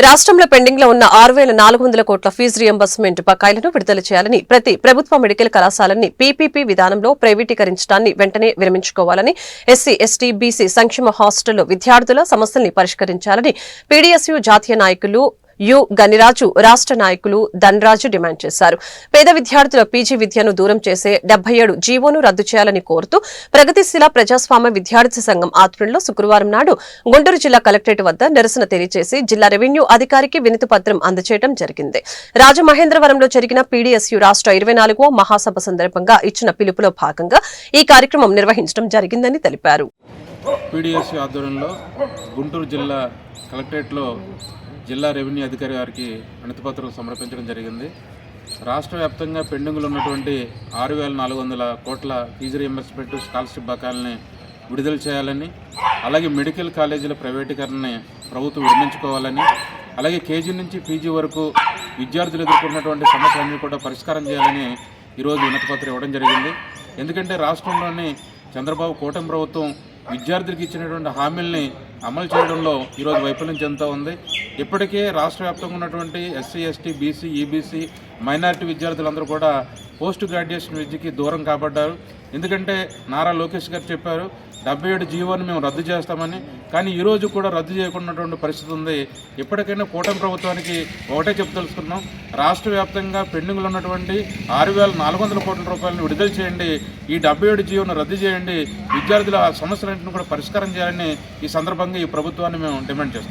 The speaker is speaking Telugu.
రాష్ట్రంలో పెండింగ్ లో ఉన్న 6,400 కోట్ల ఫీజు రియంబర్స్మెంట్ బకాయిలను విడుదల చేయాలని ప్రతి ప్రభుత్వ మెడికల్ కళాశాలని పీపీపీ విధానంలో ప్రైవేటీకరించడాన్ని వెంటనే విరమించుకోవాలని ఎస్సీ, ఎస్టీ, బీసీ సంక్షేమ హాస్టల్ విద్యార్థుల సమస్యల్ని పరిష్కరించాలని పీడీఎస్యూ జాతీయ నాయకులు యు గనిరాజు, రాష్ట్ర నాయకులు ధనరాజు డిమాండ్ చేశారు. పేద విద్యార్థుల పీజీ విద్యను దూరం చేసే 77 జీవోను రద్దు చేయాలని కోరుతూ ప్రగతిశీల ప్రజాస్వామ్య విద్యార్థి సంఘం ఆధ్వర్యంలో శుక్రవారం నాడు గుంటూరు జిల్లా కలెక్టరేట్ వద్ద నిరసన తెలియజేసి జిల్లా రెవెన్యూ అధికారికి వినతి పత్రం అందజేయడం జరిగింది. రాజమహేంద్రవరంలో జరిగిన పీడీఎస్యూ రాష్ట్ర 24వ మహాసభ సందర్భంగా ఇచ్చిన పిలుపులో భాగంగా ఈ కార్యక్రమం నిర్వహించడం జరిగిందని తెలిపారు. పీడీఎస్యూ ఆధ్వర్యంలో గుంటూరు జిల్లా కలెక్టరేట్లో జిల్లా రెవెన్యూ అధికారి గారికి వినతిపత్రం సమర్పించడం జరిగింది. రాష్ట్ర వ్యాప్తంగా పెండింగ్లో ఉన్నటువంటి 6,400 కోట్ల ఫీజు రియంబర్స్మెంట్ స్కాలర్షిప్ బకాయిల్ని విడుదల చేయాలని, అలాగే మెడికల్ కాలేజీల ప్రైవేటీకరణని ప్రభుత్వం విరమించుకోవాలని, అలాగే కేజీ నుంచి పీజీ వరకు విద్యార్థులు ఎదుర్కొన్నటువంటి సమస్యలన్నీ కూడా పరిష్కారం చేయాలని ఈరోజు వినతిపత్రం ఇవ్వడం జరిగింది. ఎందుకంటే రాష్ట్రంలోని చంద్రబాబు కూటమి ప్రభుత్వం విద్యార్థులకు ఇచ్చినటువంటి హామీల్ని అమలు చేయడంలో ఈరోజు వైఫల్యం చెందుతూ ఉంది. ఇప్పటికే రాష్ట్ర వ్యాప్తంగా ఉన్నటువంటి SC, ST, BC, EBC minority విద్యార్థులందరూ కూడా పోస్ట్ గ్రాడ్యుయేషన్ విద్యకి దూరం కాబడ్డారు. ఎందుకంటే నారా లోకేష్ గారు చెప్పారు 77 జీవోని మేము రద్దు చేస్తామని, కానీ ఈరోజు కూడా రద్దు చేయకున్నటువంటి పరిస్థితి ఉంది. ఇప్పటికైనా కూటమి ప్రభుత్వానికి ఒకటే తెలుసుకున్నాం, రాష్ట్ర వ్యాప్తంగా పెండింగ్లో ఉన్నటువంటి 6,400 కోట్ల రూపాయలను విడుదల చేయండి, ఈ 77 జీవోను రద్దు చేయండి, విద్యార్థుల సమస్యలన్నింటినీ కూడా పరిష్కారం చేయాలని ఈ సందర్భంగా ఈ ప్రభుత్వాన్ని మేము డిమాండ్ చేస్తాం.